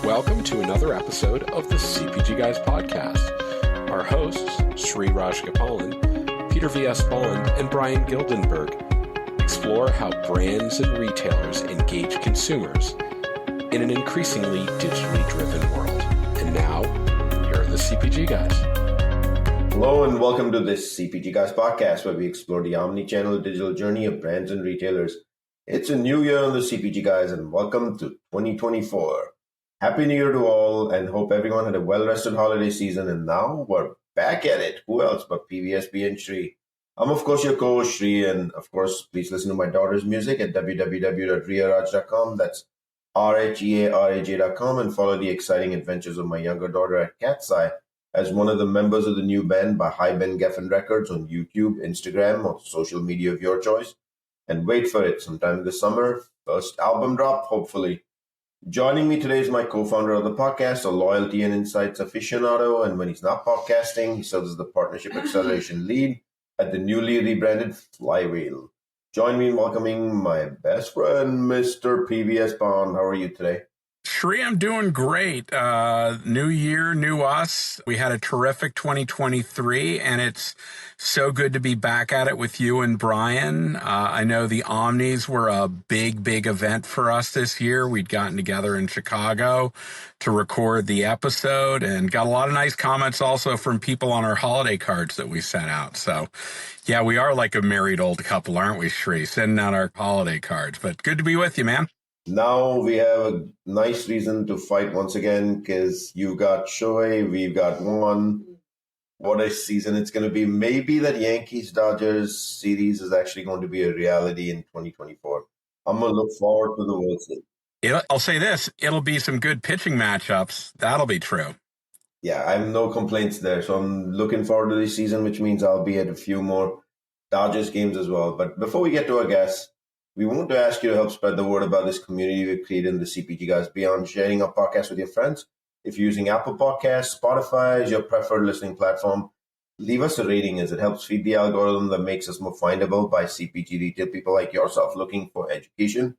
Welcome to another episode of the CPGGUYS podcast. Our hosts, Sri Raj Gopalan, Peter V.S. Bond, and Brian Gildenberg explore how brands and retailers engage consumers in an increasingly digitally driven world. And now, here are the CPGGUYS. Hello and welcome to this CPGGUYS podcast where we explore the omnichannel digital journey of brands and retailers. It's a new year on the CPGGUYS and welcome to 2024. Happy New Year to all and hope everyone had a well-rested holiday season, and now we're back at it. Who else but PVSB and Sri? I'm of course your co-host Sri, and of course please listen to my daughter's music at www.riaraj.com. That's RHEARAJ.com, and follow the exciting adventures of my younger daughter at Cat's Eye as one of the members of the new band by High Ben Geffen Records on YouTube, Instagram, or social media of your choice. And wait for it, sometime this summer, first album drop, hopefully. Joining me today is my co-founder of the podcast, a loyalty and insights aficionado, and when he's not podcasting, he serves as the partnership acceleration lead at the newly rebranded Flywheel. Join me in welcoming my best friend, Mr. PVS Bond. How are you today? Sri, I'm doing great. New year, new us. We had a terrific 2023, and it's so good to be back at it with you and Brian. I know the Omnis were a big event for us this year. We'd gotten together in Chicago to record the episode and got a lot of nice comments also from people on our holiday cards that we sent out. So, yeah, we are like a married old couple, aren't we, Sri? Sending out our holiday cards. But good to be with you, man. Now we have a nice reason to fight once again because you've got Shohei, we've got one. What a season it's going to be. Maybe that Yankees-Dodgers series is actually going to be a reality in 2024. I'm going to look forward to the World Series. I'll say this, it'll be some good pitching matchups. That'll be true. Yeah, I have no complaints there. So I'm looking forward to this season, which means I'll be at a few more Dodgers games as well. But before we get to our guests, we want to ask you to help spread the word about this community we've created in the CPGGUYS beyond sharing our podcast with your friends. If you're using Apple Podcasts, Spotify is your preferred listening platform, leave us a rating as it helps feed the algorithm that makes us more findable by CPG retail people like yourself looking for education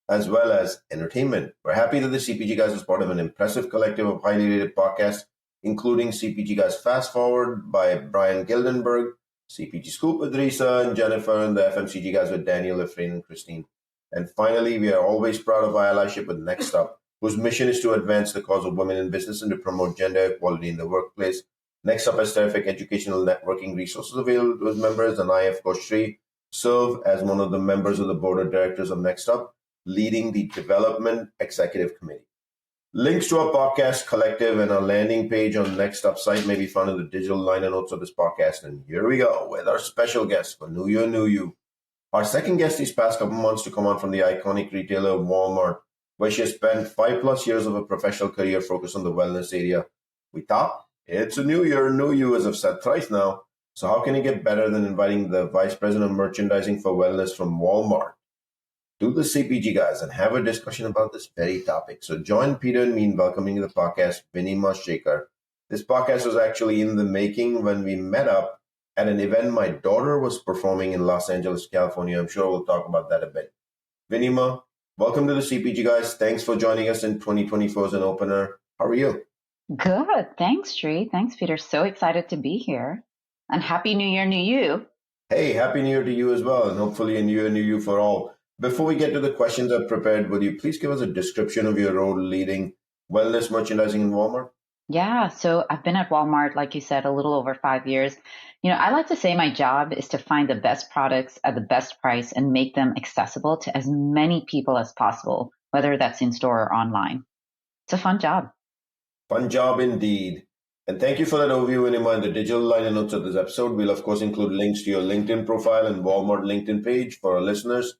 as well as entertainment. We're happy that the CPGGUYS is part of an impressive collective of highly rated podcasts, including CPGGUYS Fast Forward by Brian Gildenberg, CPG Scoop with Risa and Jennifer, and the FMCG guys with Daniel, Efrain, and Christine. And finally, we are always proud of our allyship with Next Up, whose mission is to advance the cause of women in business and to promote gender equality in the workplace. Next Up has terrific educational networking resources available to its members, and I, of course, Sri, serve as one of the members of the board of directors of Next Up, leading the Development Executive Committee. Links to our podcast collective and our landing page on Next Up site may be found in the digital liner notes of this podcast. And here we go with our special guest for New Year, New You. Our second guest these past couple months to come on from the iconic retailer Walmart, where she has spent 5+ years of a professional career focused on the wellness area. We thought it's a new year, new you, as I've said thrice now. So how can it get better than inviting the Vice President of Merchandising for Wellness from Walmart to the CPGGUYS and have a discussion about this very topic. So join Peter and me in welcoming to the podcast Vinima Shekhar. This podcast was actually in the making when we met up at an event my daughter was performing in Los Angeles, California. I'm sure we'll talk about that a bit. Vinima, welcome to the CPGGUYS. Thanks for joining us in 2024 as an opener. How are you? Good. Thanks, Sri. Thanks, Peter. So excited to be here. And Happy New Year, New You. Hey, Happy New Year to you as well. And hopefully a New Year, New You for all. Before we get to the questions I've prepared, would you please give us a description of your role leading wellness merchandising in Walmart? Yeah. So I've been at Walmart, like you said, a little over 5 years. I like to say my job is to find the best products at the best price and make them accessible to as many people as possible, whether that's in store or online. It's a fun job. Fun job indeed. And thank you for that overview, Vinima. In the digital liner notes of this episode, we'll of course include links to your LinkedIn profile and Walmart LinkedIn page for our listeners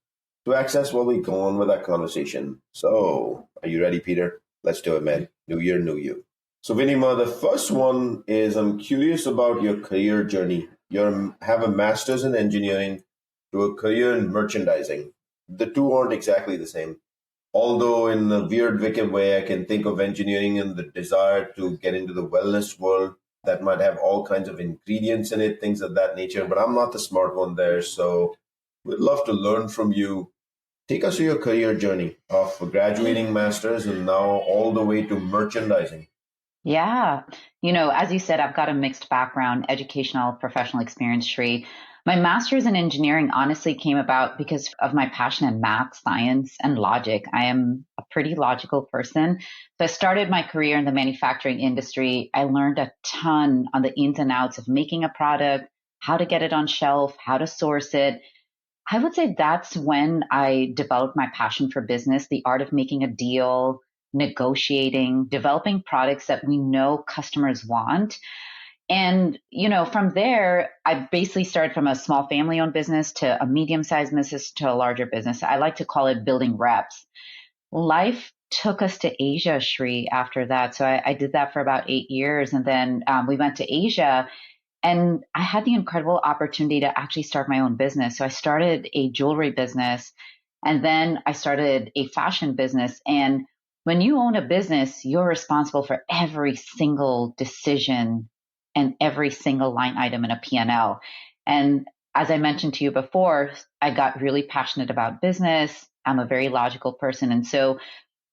to access while we go on with that conversation. So, are you ready, Peter? Let's do it, man. New year, new you. So, Vinima, the first one is I'm curious about your career journey. You have a master's in engineering to a career in merchandising. The two aren't exactly the same. Although in a weird, wicked way, I can think of engineering and the desire to get into the wellness world that might have all kinds of ingredients in it, things of that nature. But I'm not the smart one there. So, we'd love to learn from you. Take us through your career journey of graduating masters and now all the way to merchandising. Yeah. As you said, I've got a mixed background, educational, professional experience, Shri. My master's in engineering honestly came about because of my passion in math, science, and logic. I am a pretty logical person. So I started my career in the manufacturing industry. I learned a ton on the ins and outs of making a product, how to get it on shelf, how to source it. I would say that's when I developed my passion for business, the art of making a deal, negotiating, developing products that we know customers want. And, from there, I basically started from a small family owned business to a medium sized business to a larger business. I like to call it building reps. Life took us to Asia, Shri, after that. So I did that for about 8 years. And then we went to Asia and I had the incredible opportunity to actually start my own business. So I started a jewelry business and then I started a fashion business. And when you own a business, you're responsible for every single decision and every single line item in a P&L. And as I mentioned to you before, I got really passionate about business. I'm a very logical person. And so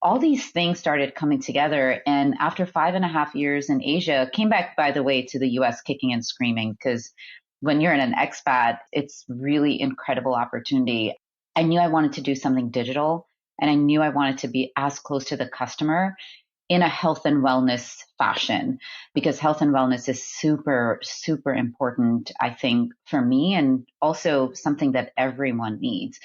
all these things started coming together. And after 5.5 years in Asia, came back, by the way, to the US kicking and screaming, because when you're in an expat, it's really incredible opportunity. I knew I wanted to do something digital and I knew I wanted to be as close to the customer in a health and wellness fashion, because health and wellness is super, super important, I think, for me, and also something that everyone needs.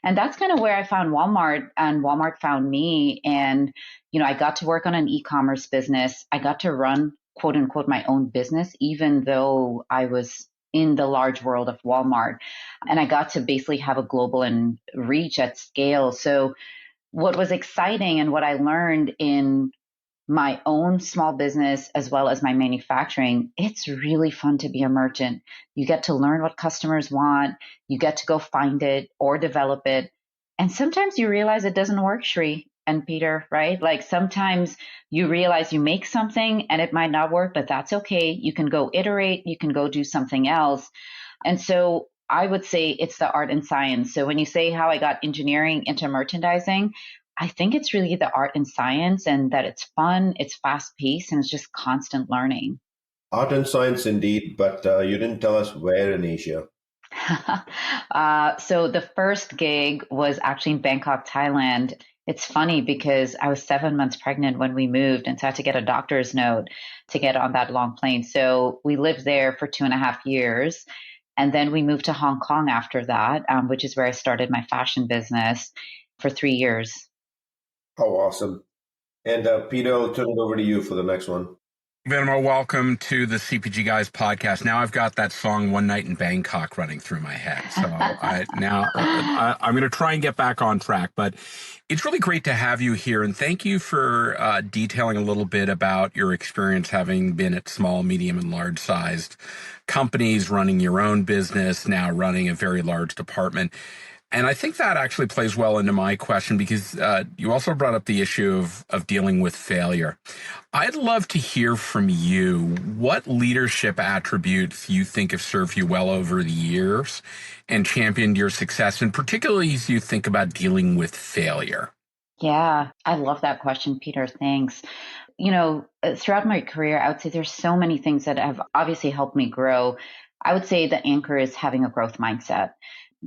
And that's kind of where I found Walmart and Walmart found me. And, I got to work on an e-commerce business. I got to run, quote unquote, my own business, even though I was in the large world of Walmart. And I got to basically have a global and reach at scale. So what was exciting and what I learned in my own small business as well as my manufacturing, it's really fun to be a merchant. You get to learn what customers want. You get to go find it or develop it. And sometimes you realize it doesn't work, Shri and Peter, right? Like sometimes you realize you make something and it might not work, but that's okay. You can go iterate. You can go do something else. And so I would say it's the art and science. So when you say how I got engineering into merchandising, I think it's really the art and science and that it's fun, it's fast paced, and it's just constant learning. Art and science indeed, but you didn't tell us where in Asia. So the first gig was actually in Bangkok, Thailand. It's funny because I was 7 months pregnant when we moved, and so I had to get a doctor's note to get on that long plane. So we lived there for 2.5 years. And then we moved to Hong Kong after that, which is where I started my fashion business for 3 years. How awesome. And Peter, I'll turn it over to you for the next one. Vinima, welcome to the CPG Guys podcast. Now I've got that song "One Night in Bangkok" running through my head. So I'm going to try and get back on track. But it's really great to have you here. And thank you for detailing a little bit about your experience having been at small, medium, and large-sized companies, running your own business, now running a very large department. And I think that actually plays well into my question because you also brought up the issue of dealing with failure. I'd love to hear from you what leadership attributes you think have served you well over the years and championed your success, and particularly as you think about dealing with failure. Yeah, I love that question, Peter. Thanks. Throughout my career, I would say there's so many things that have obviously helped me grow. I would say the anchor is having a growth mindset.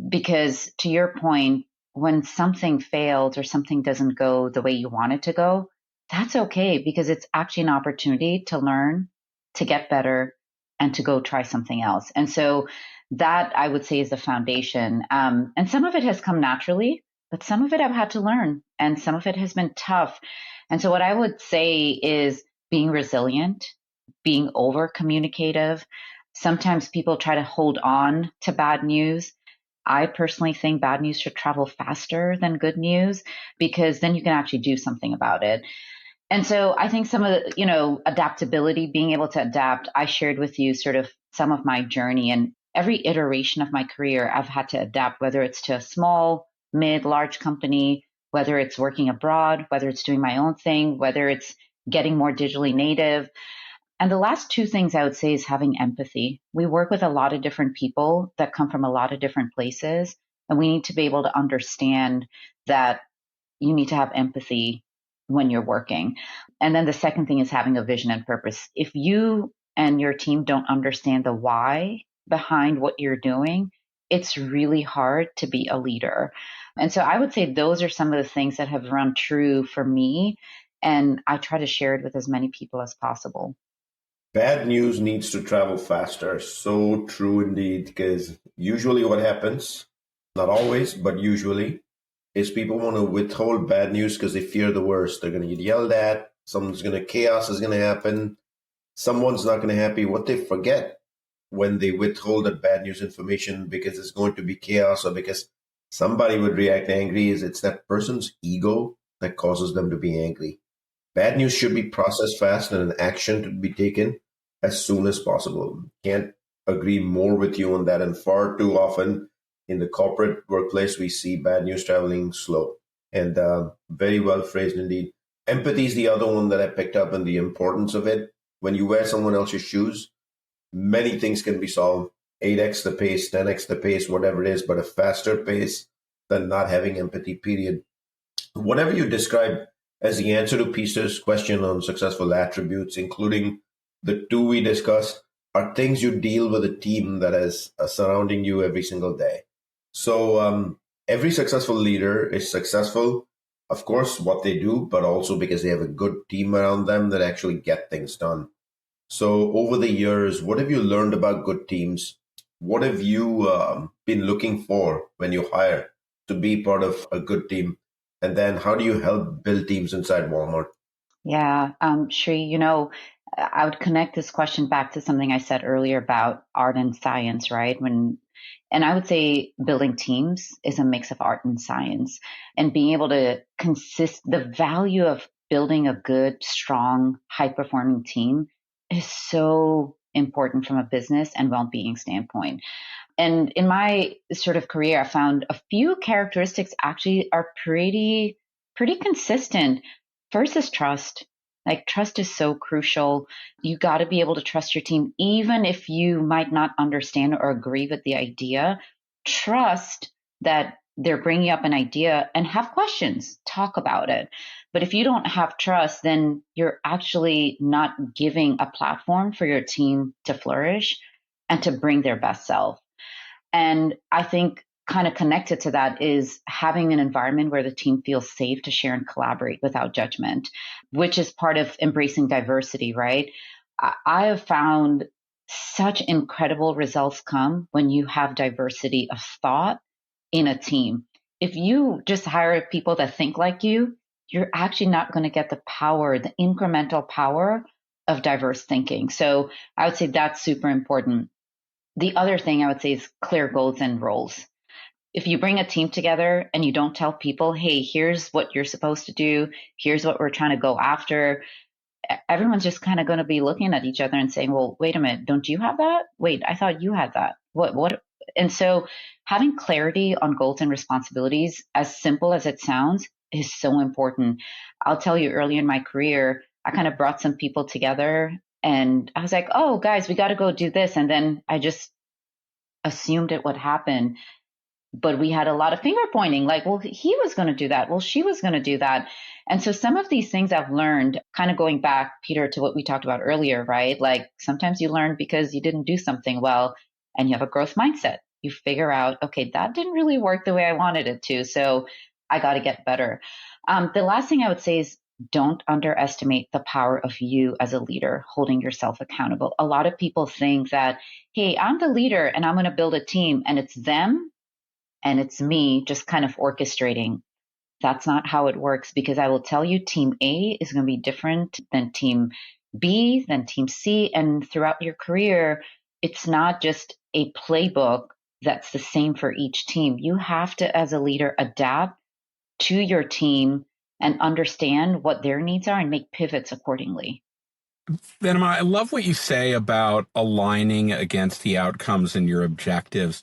Because to your point, when something fails or something doesn't go the way you want it to go, that's okay because it's actually an opportunity to learn, to get better, and to go try something else. And so that I would say is the foundation. And some of it has come naturally, but some of it I've had to learn and some of it has been tough. And so what I would say is being resilient, being over communicative. Sometimes people try to hold on to bad news. I personally think bad news should travel faster than good news because then you can actually do something about it. And so I think some of the, adaptability, being able to adapt, I shared with you sort of some of my journey, and every iteration of my career, I've had to adapt, whether it's to a small, mid, large company, whether it's working abroad, whether it's doing my own thing, whether it's getting more digitally native. And the last two things I would say is having empathy. We work with a lot of different people that come from a lot of different places. And we need to be able to understand that you need to have empathy when you're working. And then the second thing is having a vision and purpose. If you and your team don't understand the why behind what you're doing, it's really hard to be a leader. And so I would say those are some of the things that have run true for me. And I try to share it with as many people as possible. Bad news needs to travel faster. So true indeed, because usually what happens, not always, but usually, is people want to withhold bad news because they fear the worst. They're going to get yelled at. Chaos is going to happen. Someone's not going to be happy. What they forget when they withhold that bad news information because it's going to be chaos or because somebody would react angry is it's that person's ego that causes them to be angry. Bad news should be processed fast and an action to be taken as soon as possible. Can't agree more with you on that. And far too often in the corporate workplace, we see bad news traveling slow and very well phrased indeed. Empathy is the other one that I picked up and the importance of it. When you wear someone else's shoes, many things can be solved. 8x the pace, 10x the pace, whatever it is, but a faster pace than not having empathy, period. Whatever you describe as the answer to Peter's question on successful attributes, including the two we discussed, are things you deal with a team that is surrounding you every single day. So every successful leader is successful, of course, what they do, but also because they have a good team around them that actually get things done. So over the years, what have you learned about good teams? What have you been looking for when you hire to be part of a good team? And then how do you help build teams inside Walmart? Yeah, Shri, I would connect this question back to something I said earlier about art and science, right? And I would say building teams is a mix of art and science, and being able to the value of building a good, strong, high-performing team is so important from a business and well-being standpoint. And in my sort of career, I found a few characteristics actually are pretty consistent. First is trust. Like, trust is so crucial. You got to be able to trust your team, even if you might not understand or agree with the idea. Trust that they're bringing up an idea and have questions, talk about it. But if you don't have trust, then you're actually not giving a platform for your team to flourish and to bring their best self. And I think kind of connected to that is having an environment where the team feels safe to share and collaborate without judgment, which is part of embracing diversity, right? I have found such incredible results come when you have diversity of thought in a team. If you just hire people that think like you're actually not going to get the power, the incremental power of diverse thinking. So I would say that's super important. The other thing I would say is clear goals and roles. If you bring a team together and you don't tell people, hey, here's what you're supposed to do, here's what we're trying to go after, everyone's just kind of going to be looking at each other and saying, well, wait a minute, don't you have that? Wait, I thought you had that. What? And so having clarity on goals and responsibilities, as simple as it sounds, is so important. I'll tell you, early in my career, I kind of brought some people together and I was like, oh, guys, we got to go do this. And then I just assumed it would happen. But we had a lot of finger pointing, like, well, he was going to do that. Well, she was going to do that. And so some of these things I've learned, kind of going back, Peter, to what we talked about earlier, right? Like, sometimes you learn because you didn't do something well and you have a growth mindset. You figure out, okay, that didn't really work the way I wanted it to. So I got to get better. The last thing I would say is don't underestimate the power of you as a leader, holding yourself accountable. A lot of people think that, hey, I'm the leader and I'm going to build a team and it's them and it's me just kind of orchestrating. That's not how it works, because I will tell you, team A is going to be different than team B, than team C. And throughout your career, it's not just a playbook that's the same for each team. You have to, as a leader, adapt to your team and understand what their needs are and make pivots accordingly. Vinima, I love what you say about aligning against the outcomes and your objectives.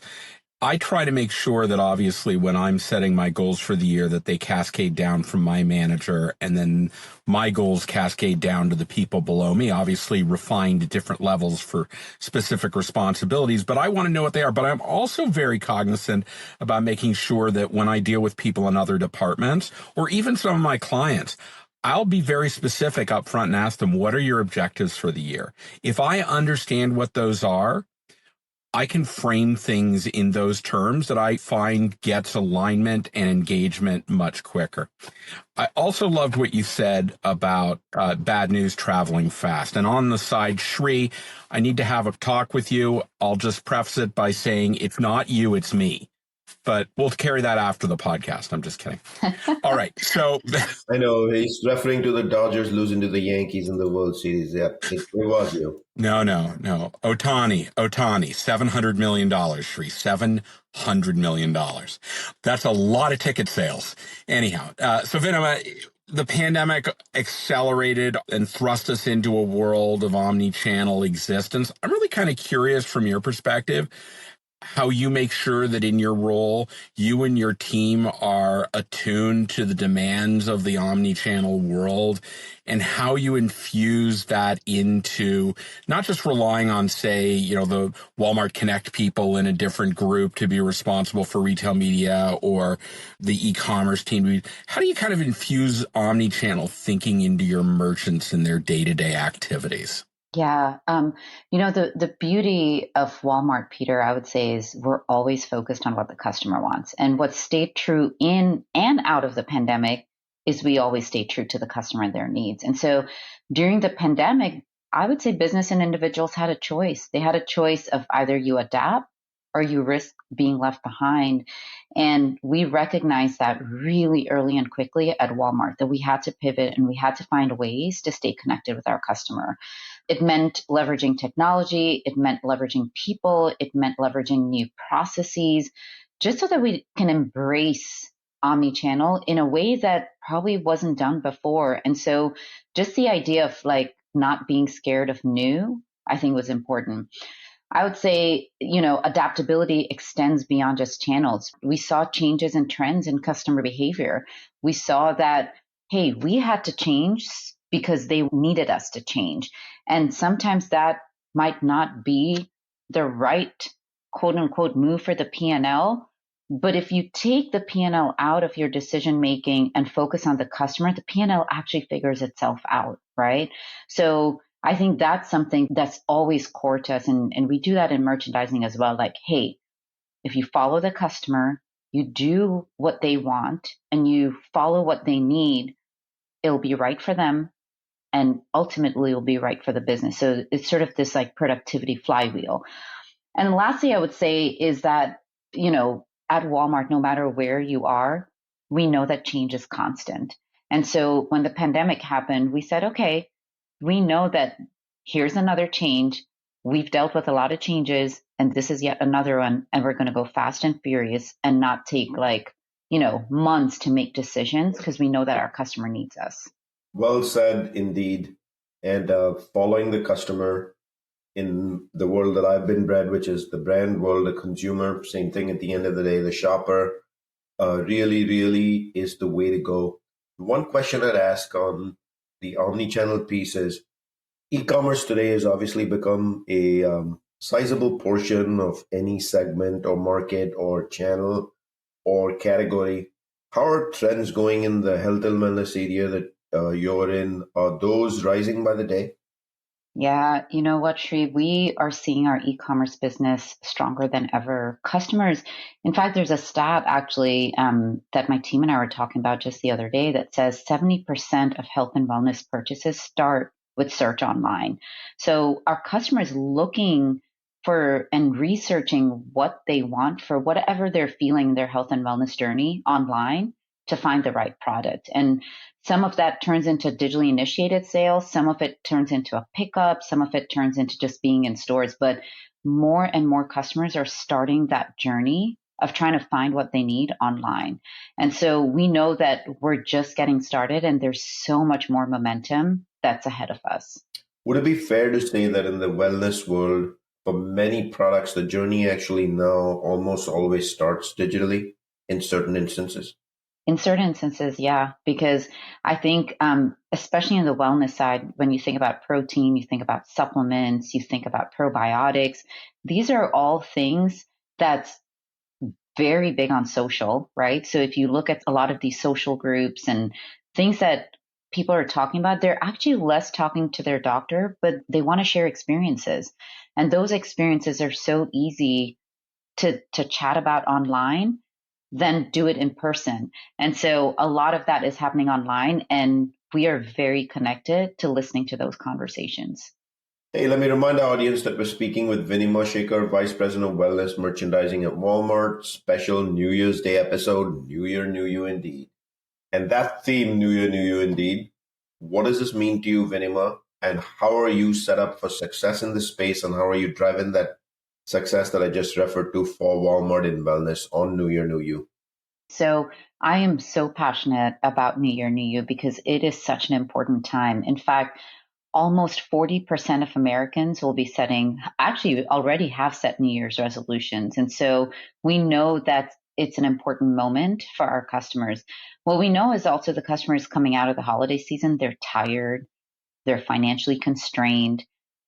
I try to make sure that obviously when I'm setting my goals for the year that they cascade down from my manager, and then my goals cascade down to the people below me, obviously refined at different levels for specific responsibilities, but I want to know what they are. But I'm also very cognizant about making sure that when I deal with people in other departments or even some of my clients, I'll be very specific up front and ask them, what are your objectives for the year? If I understand what those are, I can frame things in those terms that I find gets alignment and engagement much quicker. I also loved what you said about bad news traveling fast. And on the side, Shri, I need to have a talk with you. I'll just preface it by saying it's not you, it's me. But we'll carry that after the podcast. I'm just kidding. All right. So I know he's referring to the Dodgers losing to the Yankees in the World Series. Yeah, it was you. No. Otani, $700 million, Shri, $700 million. That's a lot of ticket sales. Anyhow, so Vinima, the pandemic accelerated and thrust us into a world of omni-channel existence. I'm really kind of curious from your perspective, how you make sure that in your role, you and your team are attuned to the demands of the omni-channel world, and how you infuse that into not just relying on, say, the Walmart Connect people in a different group to be responsible for retail media or the e-commerce team. How do you kind of infuse omni-channel thinking into your merchants and their day-to-day activities? Yeah. The beauty of Walmart, Peter, I would say, is we're always focused on what the customer wants. And what stayed true in and out of the pandemic is we always stay true to the customer and their needs. And so during the pandemic, I would say business and individuals had a choice. They had a choice of either you adapt or you risk being left behind. And we recognized that really early and quickly at Walmart, that we had to pivot and we had to find ways to stay connected with our customer. It meant leveraging technology. It meant leveraging people. It meant leveraging new processes, just so that we can embrace omnichannel in a way that probably wasn't done before. And so just the idea of not being scared of new, I think was important. I would say, adaptability extends beyond just channels. We saw changes in trends in customer behavior. We saw that, hey, we had to change because they needed us to change. And sometimes that might not be the right quote unquote move for the P&L. But if you take the P&L out of your decision making and focus on the customer, the P&L actually figures itself out, right? So I think that's something that's always core to us. And we do that in merchandising as well. Like, hey, if you follow the customer, you do what they want and you follow what they need, it'll be right for them. And ultimately it'll be right for the business. So it's sort of this productivity flywheel. And lastly, I would say is that, at Walmart, no matter where you are, we know that change is constant. And so when the pandemic happened, we said, okay, we know that here's another change. We've dealt with a lot of changes and this is yet another one. And we're going to go fast and furious and not take months to make decisions because we know that our customer needs us. Well said, indeed. And following the customer in the world that I've been bred, which is the brand world, the consumer, same thing at the end of the day, the shopper, really, really is the way to go. One question I'd ask on the omni-channel piece is, e-commerce today has obviously become a sizable portion of any segment or market or channel or category. How are trends going in the health and wellness area that you're in? Are those rising by the day? Yeah, you know what, Shri? We are seeing our e-commerce business stronger than ever. Customers, in fact, there's a stat actually that my team and I were talking about just the other day that says 70% of health and wellness purchases start with search online. So our customers looking for and researching what they want for whatever they're feeling in their health and wellness journey online to find the right product. And some of that turns into digitally initiated sales. Some of it turns into a pickup. Some of it turns into just being in stores. But more and more customers are starting that journey of trying to find what they need online. And so we know that we're just getting started and there's so much more momentum that's ahead of us. Would it be fair to say that in the wellness world, for many products, the journey actually now almost always starts digitally in certain instances. In certain instances, yeah, because I think, especially in the wellness side, when you think about protein, you think about supplements, you think about probiotics, these are all things that's very big on social, right? So if you look at a lot of these social groups and things that people are talking about, they're actually less talking to their doctor, but they want to share experiences. And those experiences are so easy to chat about online than do it in person. And so a lot of that is happening online, and we are very connected to listening to those conversations. Hey, let me remind our audience that we're speaking with Vinima Shekhar, Vice President of Wellness Merchandising at Walmart. Special New Year's Day episode, New Year, New You Indeed. And that theme, New Year, New You Indeed, what does this mean to you, Vinima? And how are you set up for success in this space? And how are you driving that success that I just referred to for Walmart in wellness on New Year, New You? So I am so passionate about New Year, New You because it is such an important time. In fact, almost 40% of Americans will be actually already have set New Year's resolutions. And so we know that it's an important moment for our customers. What we know is also the customers coming out of the holiday season, they're tired, they're financially constrained,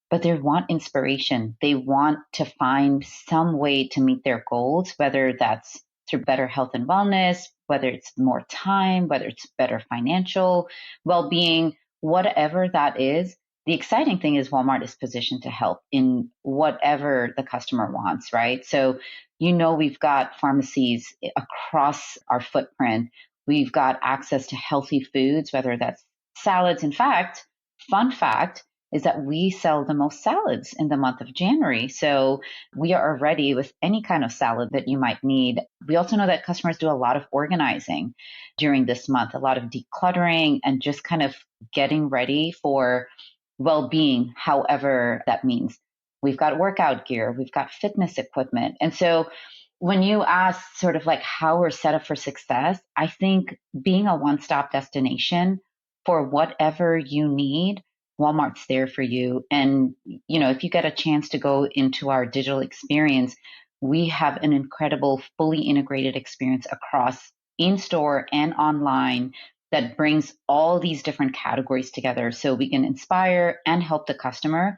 but they want inspiration. They want to find some way to meet their goals, whether that's through better health and wellness, whether it's more time, whether it's better financial well-being, whatever that is. The exciting thing is Walmart is positioned to help in whatever the customer wants, right? So, we've got pharmacies across our footprint. We've got access to healthy foods, whether that's salads. In fact, fun fact is that we sell the most salads in the month of January. So we are ready with any kind of salad that you might need. We also know that customers do a lot of organizing during this month, a lot of decluttering and just kind of getting ready for well-being, however that means. We've got workout gear, we've got fitness equipment. And so when you ask sort of like how we're set up for success, I think being a one-stop destination for whatever you need, Walmart's there for you. And, if you get a chance to go into our digital experience, we have an incredible, fully integrated experience across in-store and online that brings all these different categories together so we can inspire and help the customer.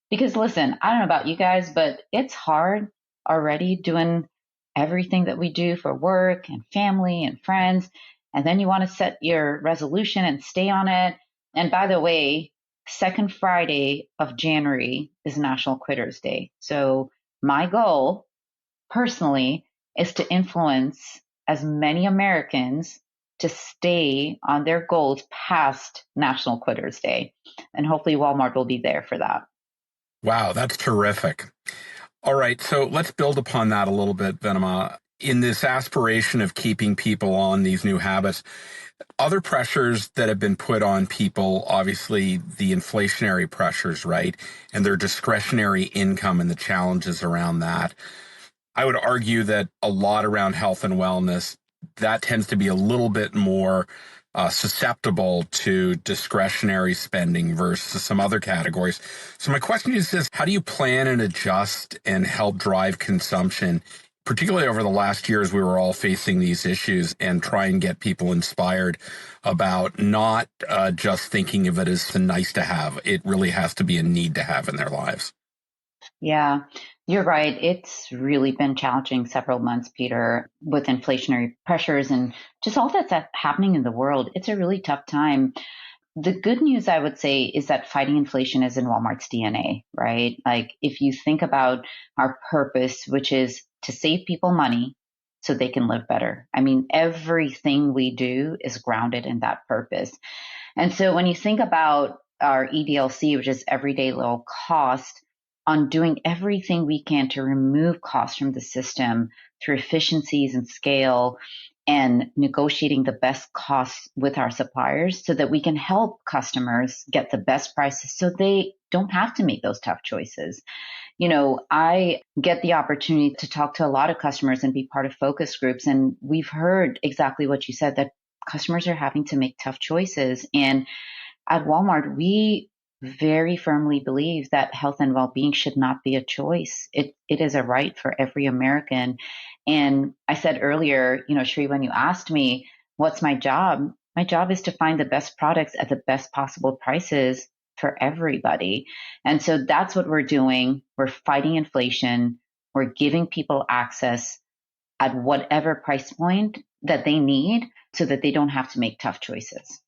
Because listen, I don't know about you guys, but it's hard already doing everything that we do for work and family and friends. And then you want to set your resolution and stay on it. And by the way, second Friday of January is National Quitters Day. So my goal personally is to influence as many Americans to stay on their goals past National Quitters Day. And hopefully Walmart will be there for that. Wow, that's terrific. All right, so let's build upon that a little bit, Vinima. In this aspiration of keeping people on these new habits, other pressures that have been put on people, obviously the inflationary pressures, right? And their discretionary income and the challenges around that. I would argue that a lot around health and wellness, that tends to be a little bit more susceptible to discretionary spending versus some other categories. So my question is this: how do you plan and adjust and help drive consumption, particularly over the last year as we were all facing these issues, and try and get people inspired about not just thinking of it as a nice to have? It really has to be a need to have in their lives. Yeah, you're right. It's really been challenging several months, Peter, with inflationary pressures and just all that's happening in the world. It's a really tough time. The good news, I would say, is that fighting inflation is in Walmart's DNA, right? Like if you think about our purpose, which is to save people money so they can live better. I mean, everything we do is grounded in that purpose. And so when you think about our EDLC, which is everyday low cost, on doing everything we can to remove costs from the system through efficiencies and scale and negotiating the best costs with our suppliers so that we can help customers get the best prices so they don't have to make those tough choices. I get the opportunity to talk to a lot of customers and be part of focus groups. And we've heard exactly what you said, that customers are having to make tough choices. And at Walmart, we very firmly believe that health and well-being should not be a choice. It is a right for every American. And I said earlier, Shri, when you asked me, what's my job? My job is to find the best products at the best possible prices for everybody. And so that's what we're doing. We're fighting inflation. We're giving people access at whatever price point that they need so that they don't have to make tough choices.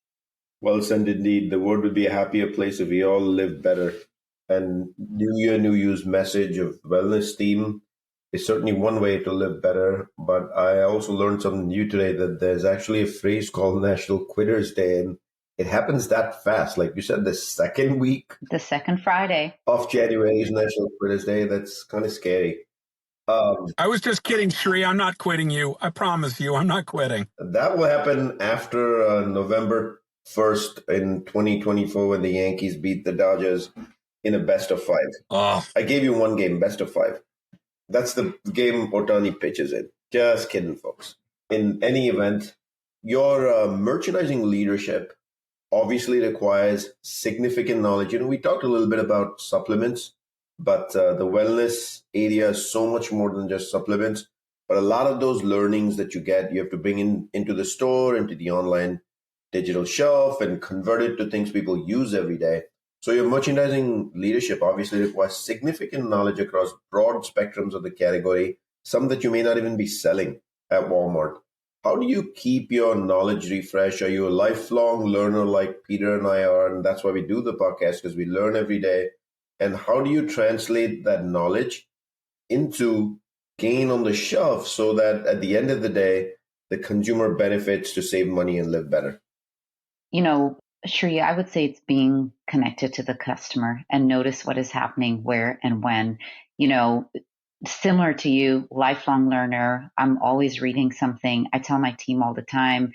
Well said indeed. The world would be a happier place if we all lived better. And New Year, New You's message of wellness theme is certainly one way to live better. But I also learned something new today, that there's actually a phrase called National Quitters Day. And it happens that fast. Like you said, the second week. The second Friday Of January is National Quitters Day. That's kind of scary. I was just kidding, Sri. I'm not quitting you. I promise you, I'm not quitting. That will happen after November 1st in 2024 when the Yankees beat the Dodgers in a best of 5. Oh. I gave you one game, best of 5. That's the game Ohtani pitches in. Just kidding, folks. In any event, your merchandising leadership obviously requires significant knowledge. We talked a little bit about supplements, but the wellness area is so much more than just supplements. But a lot of those learnings that you get, you have to bring into the store, into the online digital shelf, and convert it to things people use every day. So your merchandising leadership obviously requires significant knowledge across broad spectrums of the category, some that you may not even be selling at Walmart. How do you keep your knowledge refreshed? Are you a lifelong learner like Peter and I are? And that's why we do the podcast, because we learn every day. And how do you translate that knowledge into gain on the shelf so that at the end of the day, the consumer benefits to save money and live better? Shri, I would say it's being connected to the customer and notice what is happening, where and when. Similar to you, lifelong learner, I'm always reading something. I tell my team all the time,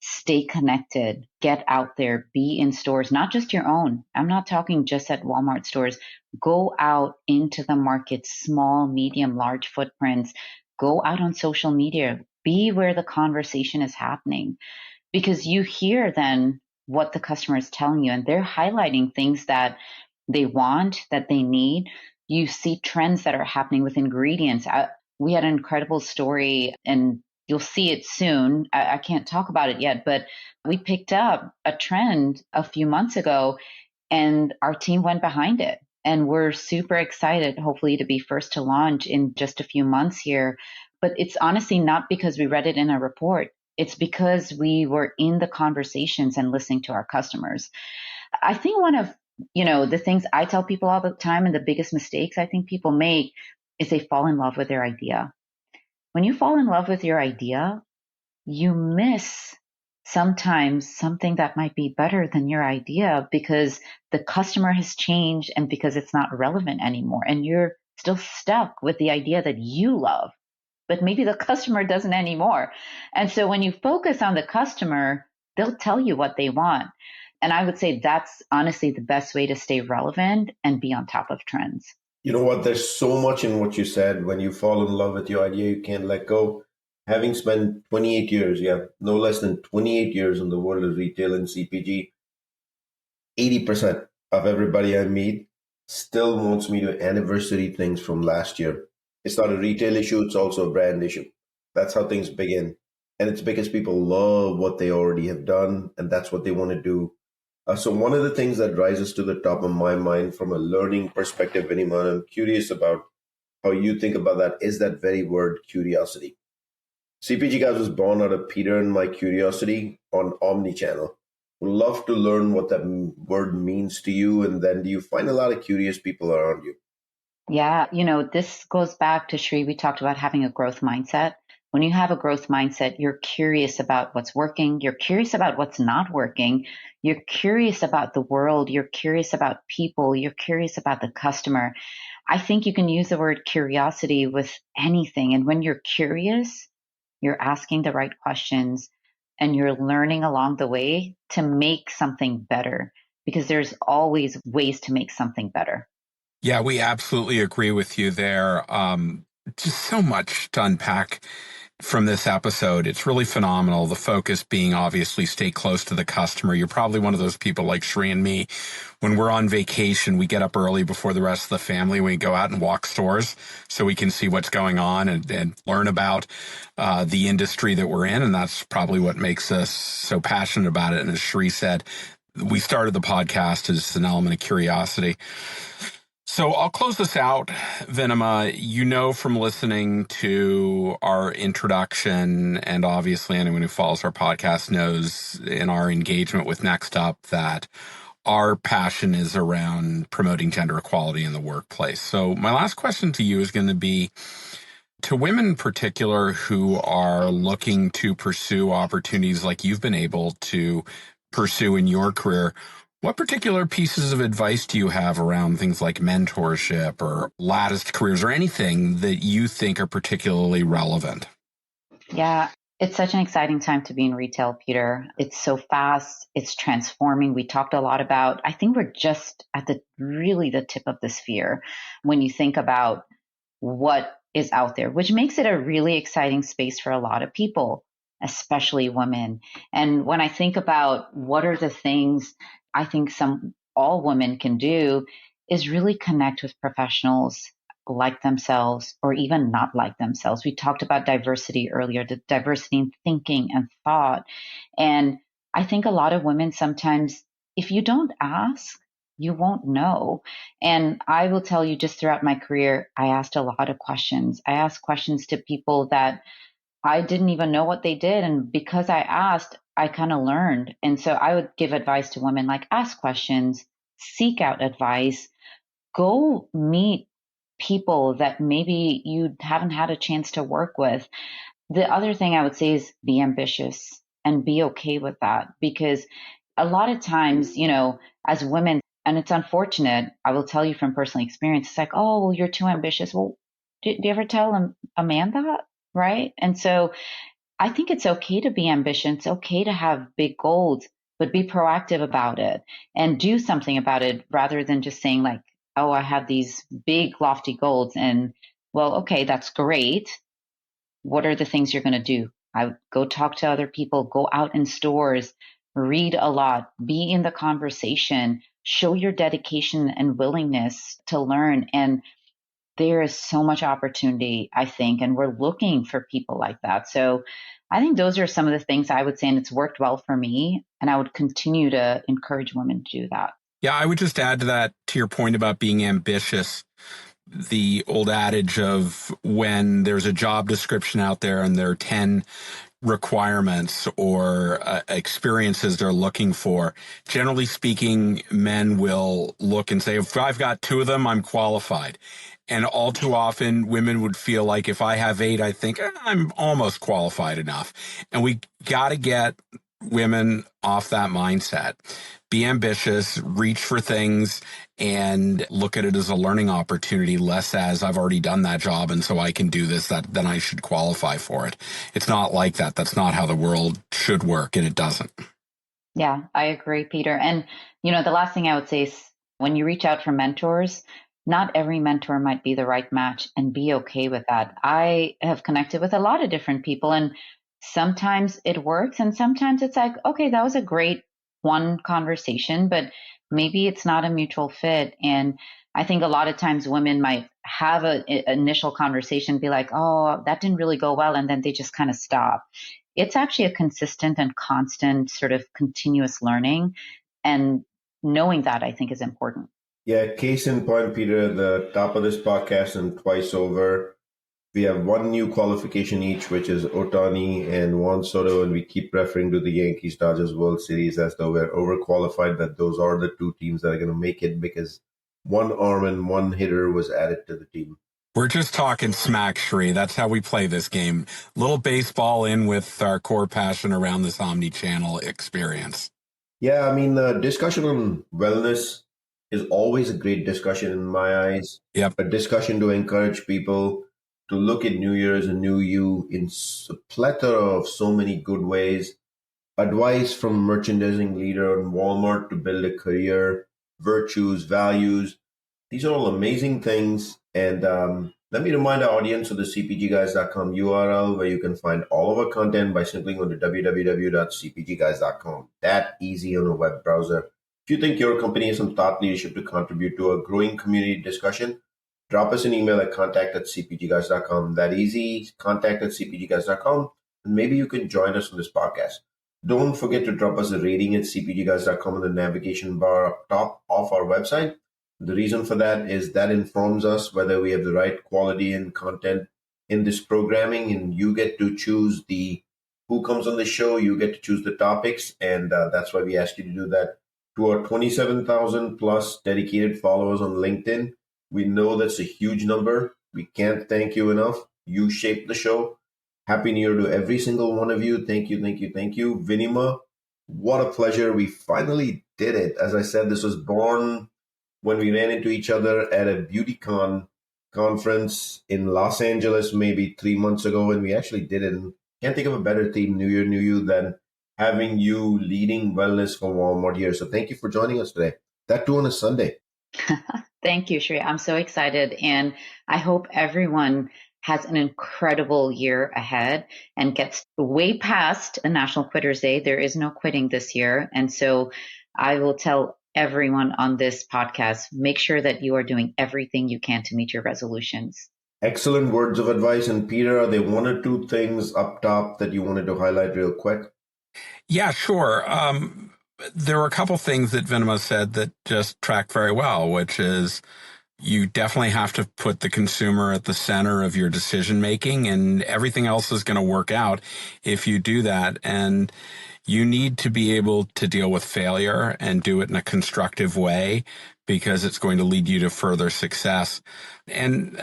stay connected, get out there, be in stores, not just your own. I'm not talking just at Walmart stores. Go out into the market, small, medium, large footprints. Go out on social media. Be where the conversation is happening, because you hear then what the customer is telling you, and they're highlighting things that they want, that they need. You see trends that are happening with ingredients. We had an incredible story, and you'll see it soon. I can't talk about it yet, but we picked up a trend a few months ago, and our team went behind it. And we're super excited, hopefully, to be first to launch in just a few months here. But it's honestly not because we read it in a report. It's because we were in the conversations and listening to our customers. I think one of the things I tell people all the time, and the biggest mistakes I think people make, is they fall in love with their idea. When you fall in love with your idea, you miss sometimes something that might be better than your idea because the customer has changed and because it's not relevant anymore. And you're still stuck with the idea that you love, but maybe the customer doesn't anymore. And so when you focus on the customer, they'll tell you what they want. And I would say that's honestly the best way to stay relevant and be on top of trends. You know what? There's so much in what you said. When you fall in love with your idea, you can't let go. Having spent 28 years, no less than 28 years in the world of retail and CPG, 80% of everybody I meet still wants me to anniversary things from last year. It's not a retail issue, it's also a brand issue. That's how things begin. And it's because people love what they already have done, and that's what they want to do. So one of the things that rises to the top of my mind from a learning perspective, Vinima, and I'm curious about how you think about that, is that very word, curiosity. CPG Guys was born out of Peter and my curiosity on omnichannel. Would love to learn what that word means to you, and then do you find a lot of curious people around you? Yeah, this goes back to Shri. We talked about having a growth mindset. When you have a growth mindset, you're curious about what's working. You're curious about what's not working. You're curious about the world. You're curious about people. You're curious about the customer. I think you can use the word curiosity with anything. And when you're curious, you're asking the right questions and you're learning along the way to make something better, because there's always ways to make something better. Yeah, we absolutely agree with you there. Just so much to unpack. from this episode. It's really phenomenal. The focus being obviously stay close to the customer. You're probably one of those people like Shri and me. When we're on vacation, we get up early before the rest of the family. We go out and walk stores so we can see what's going on and learn about the industry that we're in. And that's probably what makes us so passionate about it. And as Shri said, we started the podcast as an element of curiosity. So I'll close this out, Vinima. You know from listening to our introduction, and obviously anyone who follows our podcast knows in our engagement with Next Up that our passion is around promoting gender equality in the workplace. So my last question to you is going to be, to women in particular who are looking to pursue opportunities like you've been able to pursue in your career, what particular pieces of advice do you have around things like mentorship or latticed careers or anything that you think are particularly relevant? Yeah, it's such an exciting time to be in retail, Peter. It's so fast. It's transforming. We talked a lot about, I think we're just at the tip of the sphere when you think about what is out there, which makes it a really exciting space for a lot of people, especially women. And when I think about what are the things I think all women can do is really connect with professionals like themselves or even not like themselves. We talked about diversity earlier, the diversity in thinking and thought. And I think a lot of women sometimes, if you don't ask, you won't know. And I will tell you, just throughout my career, I asked a lot of questions. I asked questions to people that I didn't even know what they did. And because I asked, I kind of learned. And so I would give advice to women like ask questions, seek out advice, go meet people that maybe you haven't had a chance to work with. The other thing I would say is be ambitious and be okay with that, because a lot of times, as women, and it's unfortunate, I will tell you from personal experience, it's like, oh, well, you're too ambitious. Well, do you ever tell a man that? Right. And so I think it's okay to be ambitious. It's okay to have big goals, but be proactive about it and do something about it rather than just saying like, oh, I have these big lofty goals and well, okay, that's great. What are the things you're going to do? I would go talk to other people, go out in stores, read a lot, be in the conversation, show your dedication and willingness to learn. And there is so much opportunity, I think, and we're looking for people like that. So I think those are some of the things I would say, and it's worked well for me. And I would continue to encourage women to do that. Yeah, I would just add to that, to your point about being ambitious, the old adage of when there's a job description out there and there are 10 requirements or experiences they're looking for. Generally speaking, men will look and say, if I've got 2 of them, I'm qualified. And all too often, women would feel like if I have 8, I think I'm almost qualified enough. And we got to get women off that mindset. Be ambitious, reach for things, and look at it as a learning opportunity, less as I've already done that job and so I can do this, then I should qualify for it. It's not like that. That's not how the world should work, and it doesn't. Yeah, I agree, Peter. And, the last thing I would say is when you reach out for mentors, not every mentor might be the right match, and be okay with that. I have connected with a lot of different people, and sometimes it works and sometimes it's like, okay, that was a great one conversation, but maybe it's not a mutual fit. And I think a lot of times women might have an initial conversation, be like, oh, that didn't really go well. And then they just kind of stop. It's actually a consistent and constant sort of continuous learning. And knowing that, I think, is important. Yeah, case in point, Peter, at the top of this podcast and twice over, we have 1 new qualification each, which is Ohtani and Juan Soto, and we keep referring to the Yankees-Dodgers World Series as though we're overqualified, that those are the 2 teams that are going to make it because 1 arm and 1 hitter was added to the team. We're just talking smack, Shri. That's how we play this game. Little baseball in with our core passion around this omnichannel experience. Yeah, I mean, the discussion on wellness is always a great discussion in my eyes. Yep. A discussion to encourage people to look at New Year's and New You in a plethora of so many good ways. Advice from merchandising leader in Walmart to build a career, virtues, values. These are all amazing things. And Let me remind our audience of the CPGGuys.com URL, where you can find all of our content by simply going to www.cpgguys.com. That easy on a web browser. If you think your company has some thought leadership to contribute to a growing community discussion, drop us an email at contact@cpgguys.com. That easy, contact@cpgguys.com, and maybe you can join us on this podcast. Don't forget to drop us a rating at cpgguys.com in the navigation bar up top of our website. The reason for that is that informs us whether we have the right quality and content in this programming, and you get to choose who comes on the show. You get to choose the topics, and that's why we ask you to do that. To our 27,000 plus dedicated followers on LinkedIn, we know that's a huge number. We can't thank you enough. You shaped the show. Happy New Year to every single one of you. Thank you, thank you, thank you. Vinima, what a pleasure. We finally did it. As I said, this was born when we ran into each other at a BeautyCon conference in Los Angeles maybe 3 months ago, and we actually did it. And can't think of a better theme, New Year, New You, than having you leading wellness for Walmart here. So thank you for joining us today. That too on a Sunday. Thank you, Shri. I'm so excited. And I hope everyone has an incredible year ahead and gets way past the National Quitters Day. There is no quitting this year. And so I will tell everyone on this podcast, make sure that you are doing everything you can to meet your resolutions. Excellent words of advice. And Peter, are there one or two things up top that you wanted to highlight real quick? Yeah, sure. There were a couple things that Vinima said that just track very well, which is you definitely have to put the consumer at the center of your decision making, and everything else is going to work out if you do that. And you need to be able to deal with failure and do it in a constructive way, because it's going to lead you to further success. And,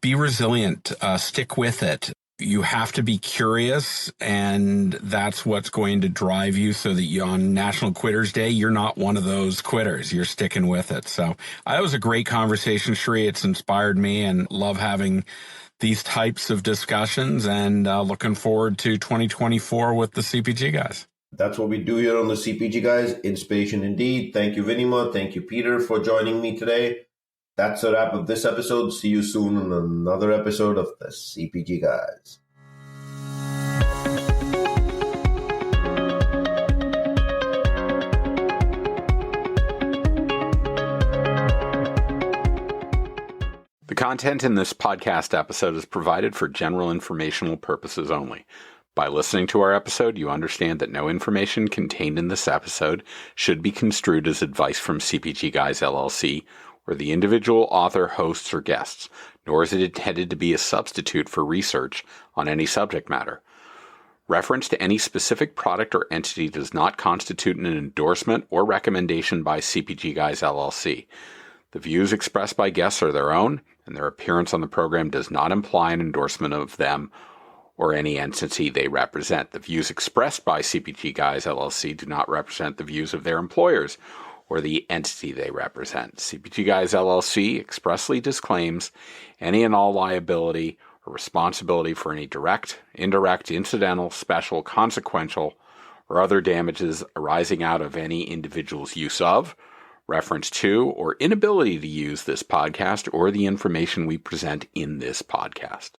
be resilient, stick with it. You have to be curious, and that's what's going to drive you so that on National Quitters Day, you're not one of those quitters. You're sticking with it. So that was a great conversation, Shri. It's inspired me, and love having these types of discussions, and looking forward to 2024 with the CPG guys. That's what we do here on the CPG Guys. Inspiration indeed. Thank you, Vinima. Thank you, Peter, for joining me today. That's a wrap of this episode. See you soon on another episode of the CPG Guys. The content in this podcast episode is provided for general informational purposes only. By listening to our episode, you understand that no information contained in this episode should be construed as advice from CPG Guys LLC or the individual author, hosts, or guests, nor is it intended to be a substitute for research on any subject matter. Reference to any specific product or entity does not constitute an endorsement or recommendation by CPG Guys LLC. The views expressed by guests are their own, and their appearance on the program does not imply an endorsement of them or any entity they represent. The views expressed by CPG Guys LLC do not represent the views of their employers or the entity they represent. CPG Guys LLC expressly disclaims any and all liability or responsibility for any direct, indirect, incidental, special, consequential, or other damages arising out of any individual's use of, reference to, or inability to use this podcast or the information we present in this podcast.